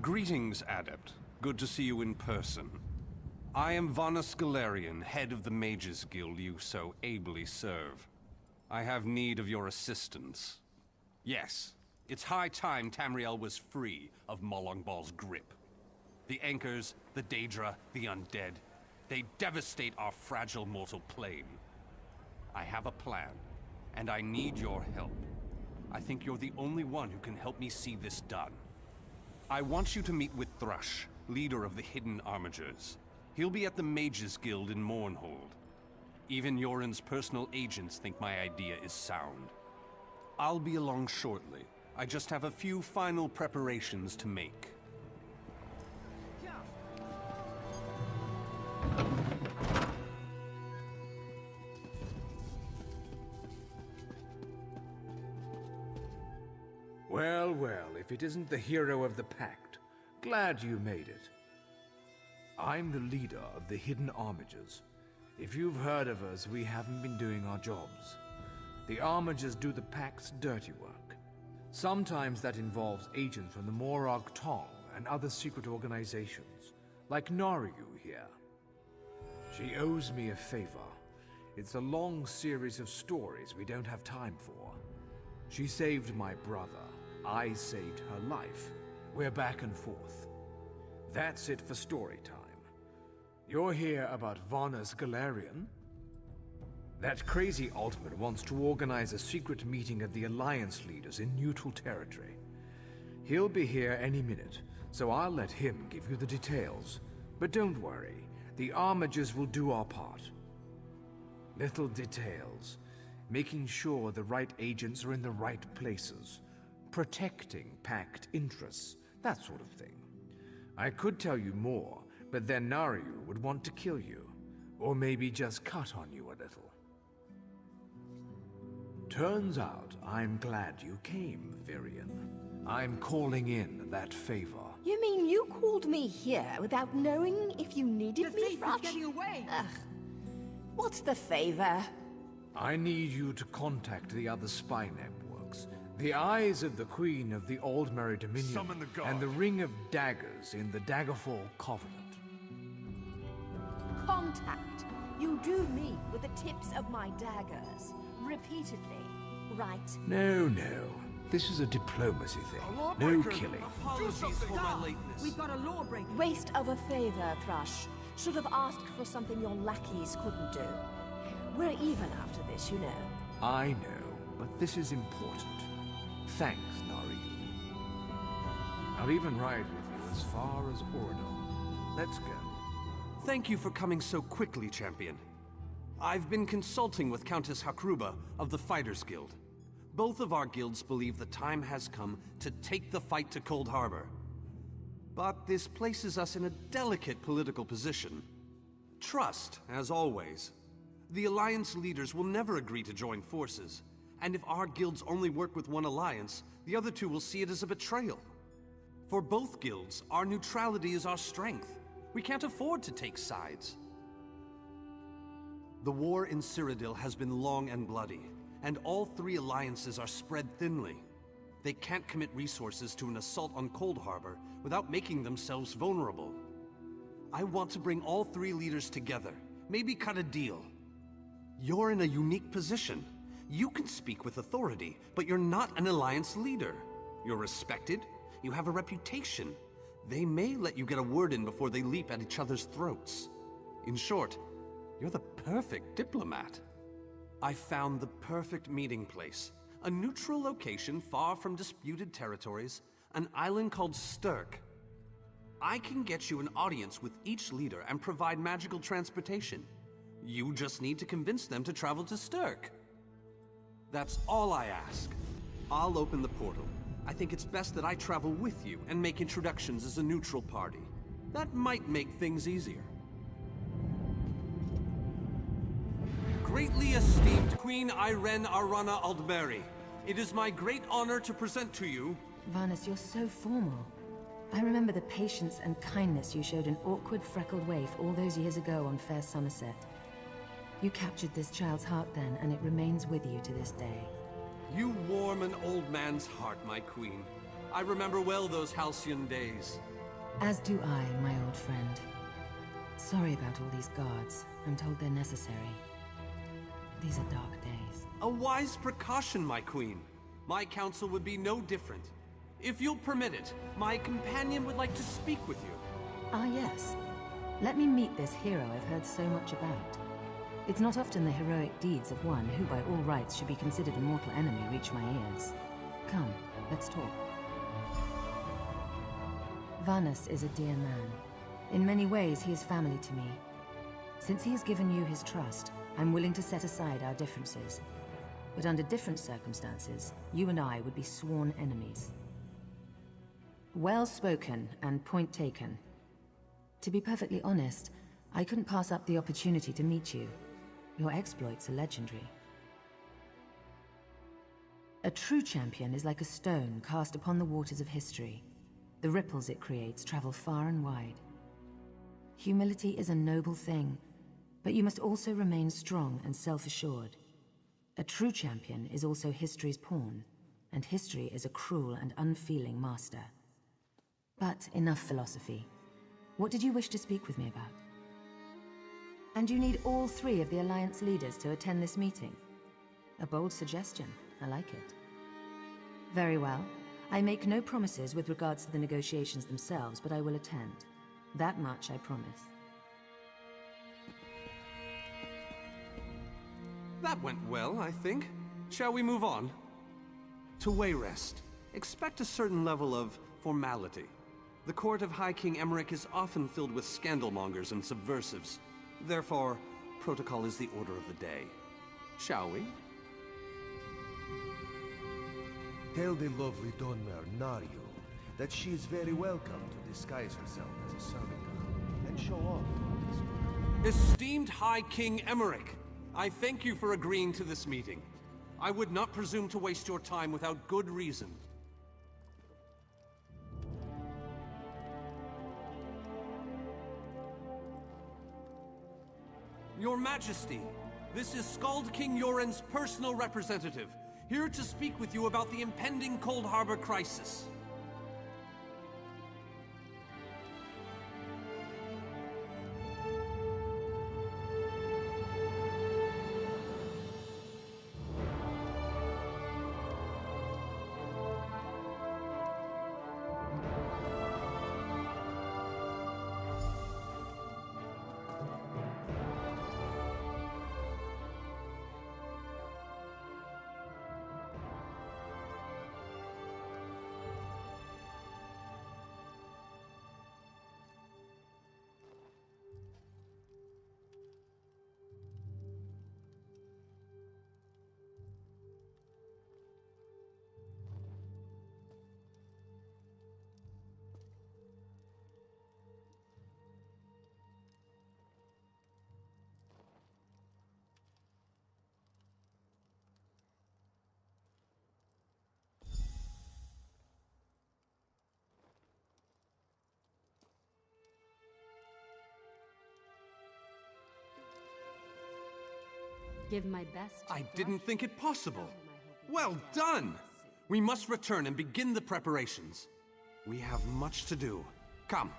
Greetings, Adept. Good to see you in person. I am Vanus Galarian, head of the Mages Guild you so ably serve. I have need of your assistance. Yes, it's high time Tamriel was free of Molag Bal's grip. The Anchors, the Daedra, the Undead, they devastate our fragile mortal plane. I have a plan, and I need your help. I think you're the only one who can help me see this done. I want you to meet with Thrush, leader of the Hidden Armigers. He'll be at the Mages Guild in Mournhold. Even Yoren's personal agents think my idea is sound. I'll be along shortly. I just have a few final preparations to make. Well, well, if it isn't the hero of the Pact, glad you made it. I'm the leader of the Hidden Armigers. If you've heard of us, we haven't been doing our jobs. The Armigers do the Pact's dirty work. Sometimes that involves agents from the Molag Bal and other secret organizations, like Nariu here. She owes me a favor. It's a long series of stories we don't have time for. She saved my brother. I saved her life. We're back and forth. That's it for story time. You're here about Vanus Galarian? That crazy Altman wants to organize a secret meeting of the Alliance leaders in neutral territory. He'll be here any minute, so I'll let him give you the details. But don't worry, the Armigers will do our part. Little details. Making sure the right agents are in the right places. Protecting Pact interests, that sort of thing. I could tell you more, but then Nariu would want to kill you. Or maybe just cut on you a little. Turns out I'm glad you came, Virion. I'm calling in that favor. You mean you called me here without knowing if you needed me, Thrush? Getting away. Ugh. What's the favor? I need you to contact the other spy networks. The Eyes of the Queen of the Aldmeri Dominion Summon the guard. and the Ring of Daggers in the Daggerfall Covenant. Contact. You do me with the tips of my daggers. Repeatedly, right? No. This is a diplomacy thing. No killing. Apologies for my lateness. We've got a lawbreaker. Waste of a favor, Thrush. Should have asked for something your lackeys couldn't do. We're even after this, you know. I know, but this is important. Thanks, Nariu. I'll even ride with you as far as Oradon. Let's go. Thank you for coming so quickly, Champion. I've been consulting with Countess Hakruba of the Fighters Guild. Both of our guilds believe the time has come to take the fight to Cold Harbor. But this places us in a delicate political position. Trust, as always. The Alliance leaders will never agree to join forces, and if our guilds only work with one alliance, the other two will see it as a betrayal. For both guilds, our neutrality is our strength. We can't afford to take sides. The war in Cyrodiil has been long and bloody, and all three alliances are spread thinly. They can't commit resources to an assault on Cold Harbor without making themselves vulnerable. I want to bring all three leaders together, maybe cut a deal. You're in a unique position. You can speak with authority, but you're not an alliance leader. You're respected, you have a reputation. They may let you get a word in before they leap at each other's throats. In short, you're the perfect diplomat. I found the perfect meeting place. A neutral location far from disputed territories, an island called Stirk. I can get you an audience with each leader and provide magical transportation. You just need to convince them to travel to Stirk. That's all I ask. I'll open the portal. I think it's best that I travel with you and make introductions as a neutral party. That might make things easier. Greatly esteemed Queen Irene Arana Aldmeri, it is my great honor to present to you... Vanus, you're so formal. I remember the patience and kindness you showed an awkward, freckled waif all those years ago on fair Somerset. You captured this child's heart then, and it remains with you to this day. You warm an old man's heart, my queen. I remember well those halcyon days. As do I, my old friend. Sorry about all these guards. I'm told they're necessary. These are dark days. A wise precaution, my queen. My counsel would be no different. If you'll permit it, my companion would like to speak with you. Ah, yes. Let me meet this hero I've heard so much about. It's not often the heroic deeds of one who by all rights should be considered a mortal enemy reach my ears. Come, let's talk. Varnus is a dear man. In many ways, he is family to me. Since he has given you his trust, I'm willing to set aside our differences. But under different circumstances, you and I would be sworn enemies. Well spoken, and point taken. To be perfectly honest, I couldn't pass up the opportunity to meet you. Your exploits are legendary. A true champion is like a stone cast upon the waters of history. The ripples it creates travel far and wide. Humility is a noble thing, but you must also remain strong and self-assured. A true champion is also history's pawn, and history is a cruel and unfeeling master. But enough philosophy. What did you wish to speak with me about? And you need all three of the Alliance leaders to attend this meeting. A bold suggestion. I like it. Very well. I make no promises with regards to the negotiations themselves, but I will attend. That much I promise. That went well, I think. Shall we move on? To Wayrest, expect a certain level of formality. The court of High King Emmerich is often filled with scandalmongers and subversives. Therefore, protocol is the order of the day. Shall we? Tell the lovely Donmer, Nario, that she is very welcome to disguise herself as a servant girl and show off to this. Esteemed High King Emmerich, I thank you for agreeing to this meeting. I would not presume to waste your time without good reason. Your Majesty, this is Skald King Yoren's personal representative, here to speak with you about the impending Cold Harbor crisis. Give my best. I didn't think it possible. Well done! We must return and begin the preparations. We have much to do. Come.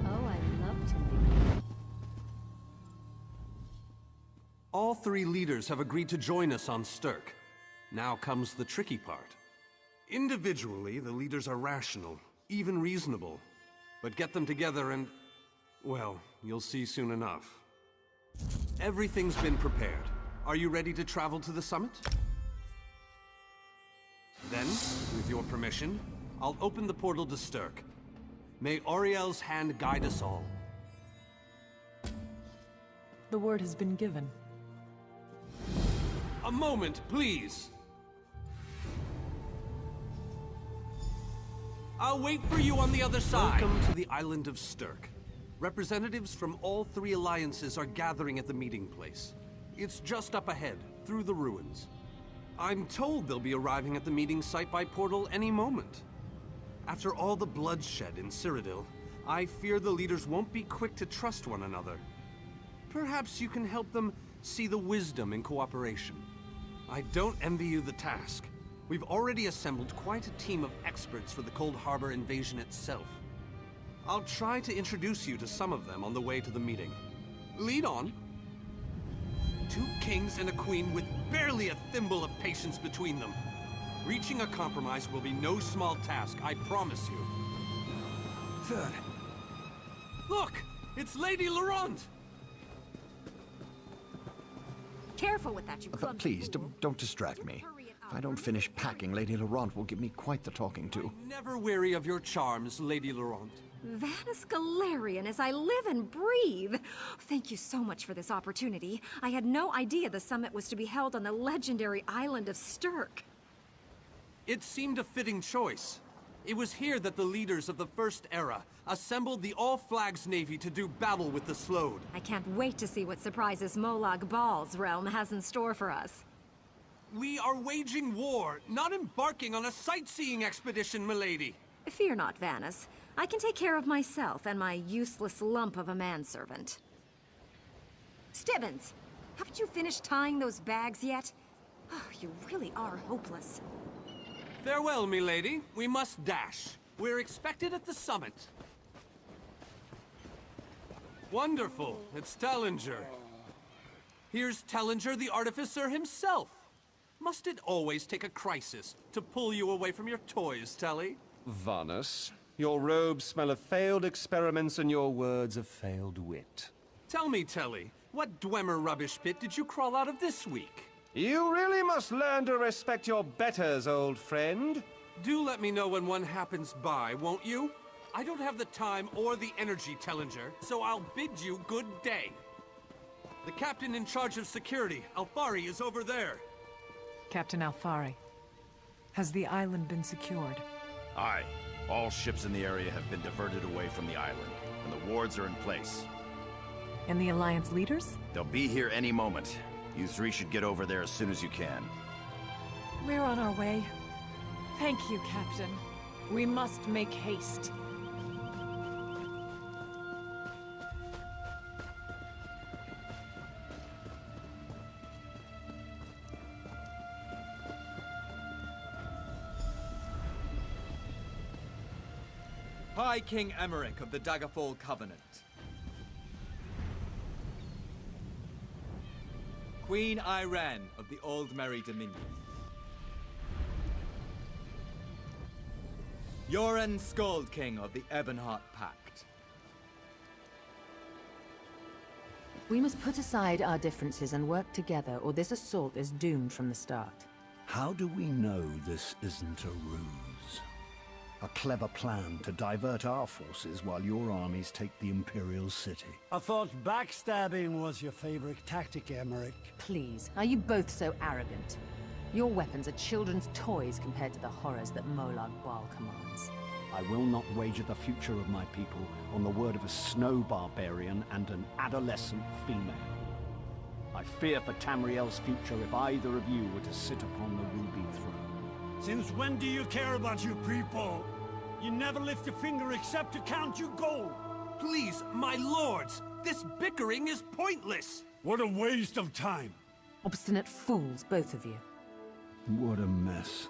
Oh, I love to make. All three leaders have agreed to join us on Stirk. Now comes the tricky part. Individually, the leaders are rational, even reasonable. But get them together and... well, you'll see soon enough. Everything's been prepared. Are you ready to travel to the summit? Then, with your permission, I'll open the portal to Stirk. May Auriel's hand guide us all. The word has been given. A moment, please! I'll wait for you on the other side! Welcome to the island of Stirk. Representatives from all three alliances are gathering at the meeting place. It's just up ahead, through the ruins. I'm told they'll be arriving at the meeting site by portal any moment. After all the bloodshed in Cyrodiil, I fear the leaders won't be quick to trust one another. Perhaps you can help them see the wisdom in cooperation. I don't envy you the task, We've already assembled quite a team of experts for the Cold Harbor invasion itself. I'll try to introduce you to some of them on the way to the meeting. Lead on. 2 kings and a queen with barely a thimble of patience between them. Reaching a compromise will be no small task, I promise you. Third. Look! It's Lady Laurent! Careful with that, you clumsy Please, fool. don't distract me. If I don't finish packing, Lady Laurent will give me quite the talking to. Never weary of your charms, Lady Laurent. Vanus Galarian, as I live and breathe. Thank you so much for this opportunity. I had no idea the summit was to be held on the legendary island of Stirk. It seemed a fitting choice. It was here that the leaders of the First Era assembled the All-Flags Navy to do battle with the Slode. I can't wait to see what surprises Molag Bal's realm has in store for us. We are waging war, not embarking on a sightseeing expedition, milady. Fear not, Vanus. I can take care of myself and my useless lump of a manservant. Stibbins, haven't you finished tying those bags yet? Oh, you really are hopeless. Farewell, milady. We must dash. We're expected at the summit. Wonderful. It's Tellinger. Here's Tellinger, the artificer himself. Must it always take a crisis to pull you away from your toys, Telly? Vanus, your robes smell of failed experiments and your words of failed wit. Tell me, Telly, what Dwemer rubbish pit did you crawl out of this week? You really must learn to respect your betters, old friend. Do let me know when one happens by, won't you? I don't have the time or the energy, Tellinger, so I'll bid you good day. The captain in charge of security, Alfari, is over there. Captain Alfari, has the island been secured? Aye. All ships in the area have been diverted away from the island, and the wards are in place. And the Alliance leaders? They'll be here any moment. You 3 should get over there as soon as you can. We're on our way. Thank you, Captain. We must make haste. High King Emmerich of the Daggerfall Covenant. Queen Irene of the Old Merry Dominion. Yoren Skald King of the Ebonheart Pact. We must put aside our differences and work together, or this assault is doomed from the start. How do we know this isn't a ruse? A clever plan to divert our forces while your armies take the Imperial City. I thought backstabbing was your favorite tactic, Emmerich. Please, are you both so arrogant? Your weapons are children's toys compared to the horrors that Molag Bal commands. I will not wager the future of my people on the word of a snow barbarian and an adolescent female. I fear for Tamriel's future if either of you were to sit upon the Ruby Throne. Since when do you care about your people? You never lift a finger except to count your gold. Please, my lords, this bickering is pointless. What a waste of time. Obstinate fools, both of you. What a mess.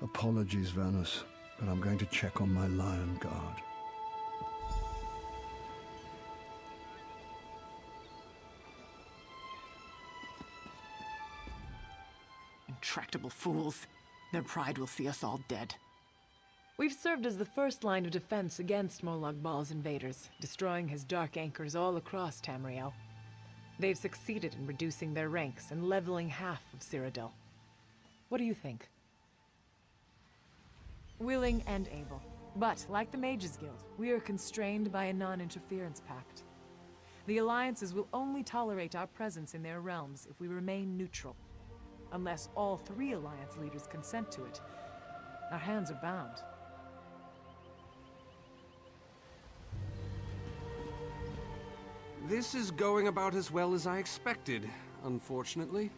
Apologies, Vanus, but I'm going to check on my lion guard. Intractable fools. Their pride will see us all dead. We've served as the first line of defense against Molag Bal's invaders, destroying his dark anchors all across Tamriel. They've succeeded in reducing their ranks and leveling half of Cyrodiil. What do you think? Willing and able. But, like the Mages Guild, we are constrained by a non-interference pact. The alliances will only tolerate our presence in their realms if we remain neutral. Unless all 3 alliance leaders consent to it, our hands are bound. This is going about as well as I expected, unfortunately.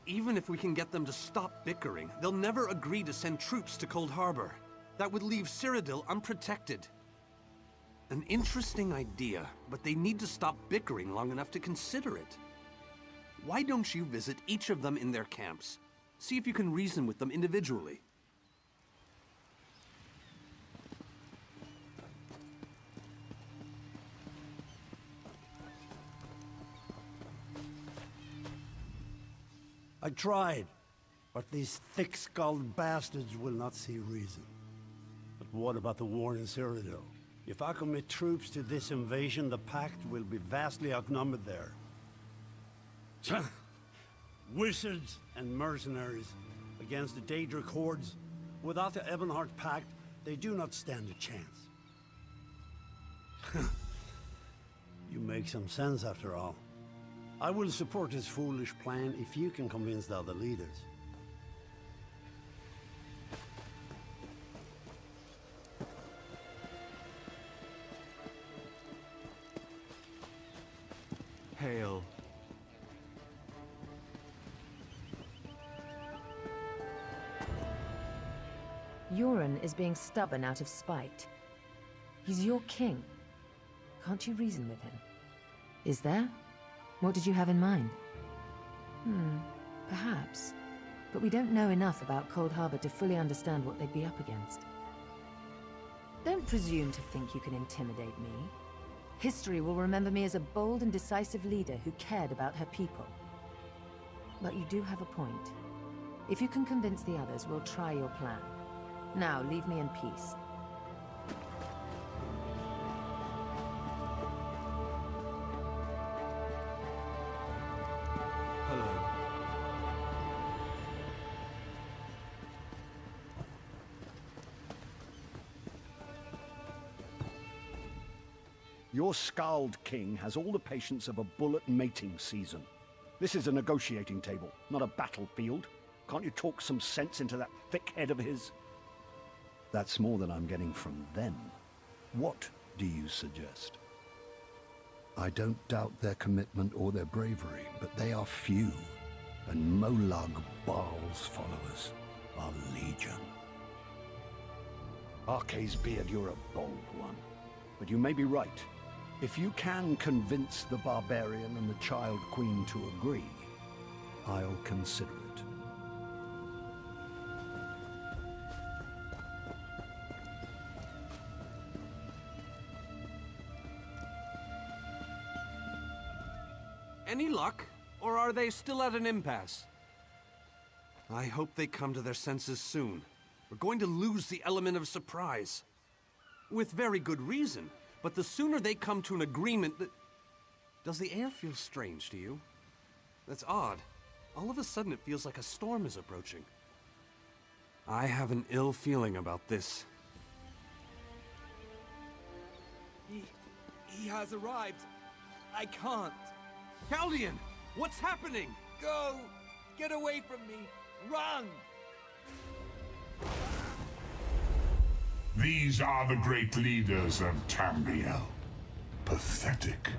Even if we can get them to stop bickering, they'll never agree to send troops to Cold Harbor. That would leave Cyrodiil unprotected. An interesting idea, but they need to stop bickering long enough to consider it. Why don't you visit each of them in their camps? See if you can reason with them individually. I tried, but these thick-skulled bastards will not see reason. But what about the war in Cyrodiil? If I commit troops to this invasion, the Pact will be vastly outnumbered there. Wizards and mercenaries against the Daedric hordes. Without the Ebonheart Pact, they do not stand a chance. You make some sense after all. I will support this foolish plan if you can convince the other leaders. Hail. Euron is being stubborn out of spite. He's your king. Can't you reason with him? Is there? What did you have in mind? Perhaps. But we don't know enough about Cold Harbor to fully understand what they'd be up against. Don't presume to think you can intimidate me. History will remember me as a bold and decisive leader who cared about her people. But you do have a point. If you can convince the others, we'll try your plan. Now, leave me in peace. Your Scald King has all the patience of a bull at mating season. This is a negotiating table, not a battlefield. Can't you talk some sense into that thick head of his? That's more than I'm getting from them. What do you suggest? I don't doubt their commitment or their bravery, but they are few, and Molag Bal's followers are legion. Arce's beard, you're a bold one. But you may be right. If you can convince the barbarian and the Child Queen to agree, I'll consider it. Any luck? Or are they still at an impasse? I hope they come to their senses soon. We're going to lose the element of surprise. With very good reason, but the sooner they come to an agreement that... Does the air feel strange to you? That's odd. All of a sudden it feels like a storm is approaching. I have an ill feeling about this. He has arrived. I can't. Caldian! What's happening? Go! Get away from me! Run! These are the great leaders of Tamriel. Pathetic.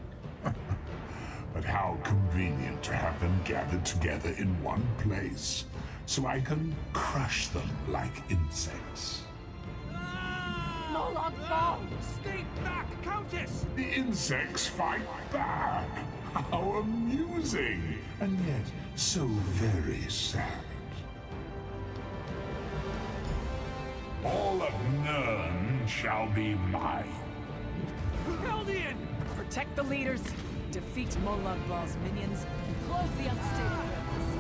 But how convenient to have them gathered together in one place, so I can crush them like insects. Molag Bal! Stay back, Countess! The insects fight back! How amusing! And yet, so very sad. All of Nirn shall be mine. Caldian! Protect the leaders, defeat Molag Bal's minions, and close the unstable rebels.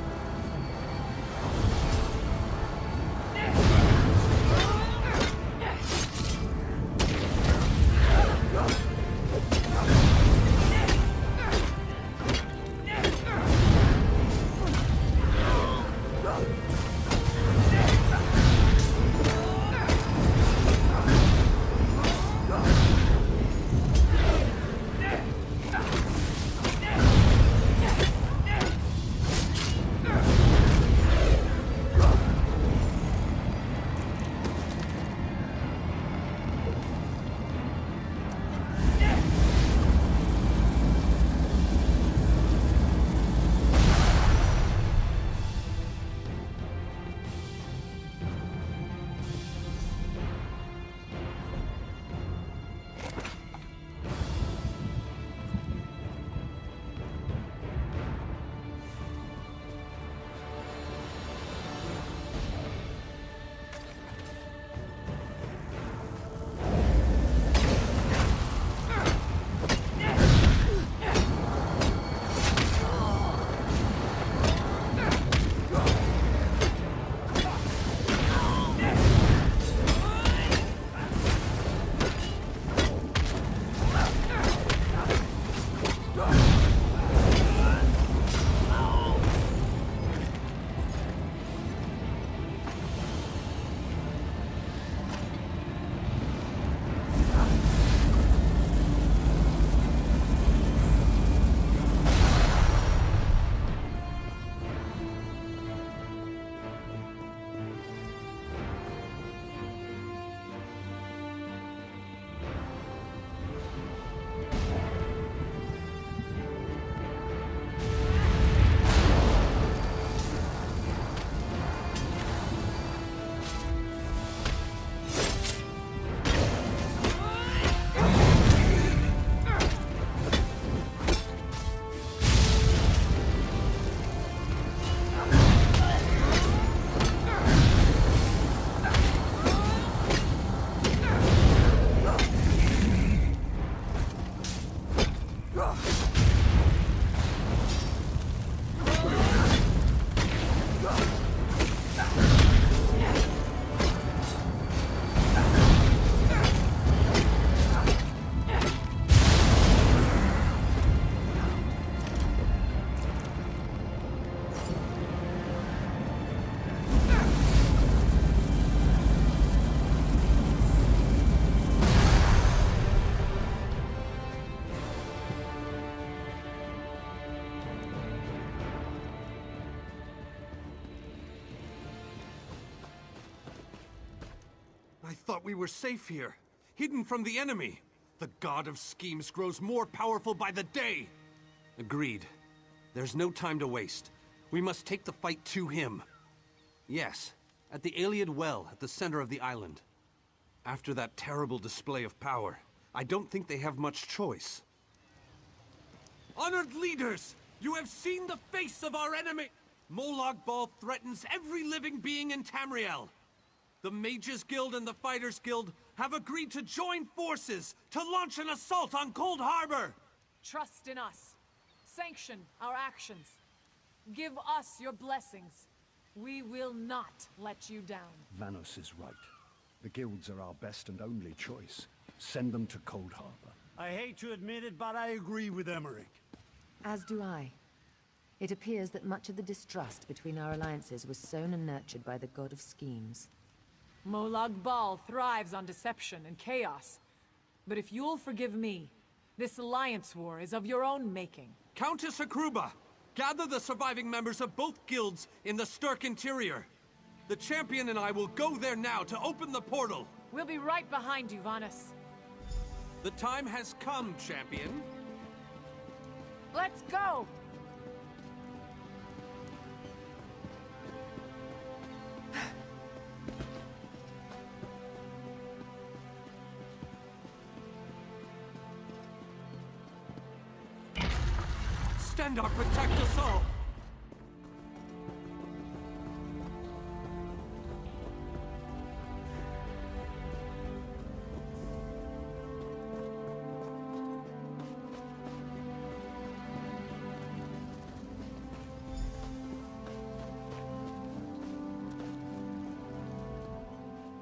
thought we were safe here, hidden from the enemy. The god of schemes grows more powerful by the day. Agreed. There's no time to waste. We must take the fight to him. Yes, at the Iliad Well at the center of the island. After that terrible display of power, I don't think they have much choice. Honored leaders, you have seen the face of our enemy! Molag Bal threatens every living being in Tamriel. The Mages Guild and the Fighters Guild have agreed to join forces to launch an assault on Cold Harbor! Trust in us. Sanction our actions. Give us your blessings. We will not let you down. Vanos is right. The guilds are our best and only choice. Send them to Cold Harbor. I hate to admit it, but I agree with Emmerich. As do I. It appears that much of the distrust between our alliances was sown and nurtured by the god of schemes. Molag Bal thrives on deception and chaos. But if you'll forgive me, this alliance war is of your own making. Countess Akruba, gather the surviving members of both guilds in the Sturk interior. The champion and I will go there now to open the portal. We'll be right behind you, Vanos. The time has come, champion. Let's go! Stendarr, protect us all!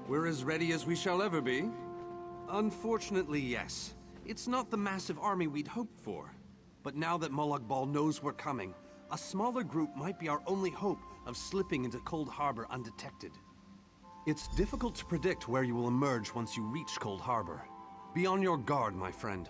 We're as ready as we shall ever be. Unfortunately, yes. It's not the massive army we'd hoped for. But now that Molag Bal knows we're coming, a smaller group might be our only hope of slipping into Cold Harbor undetected. It's difficult to predict where you will emerge once you reach Cold Harbor. Be on your guard, my friend.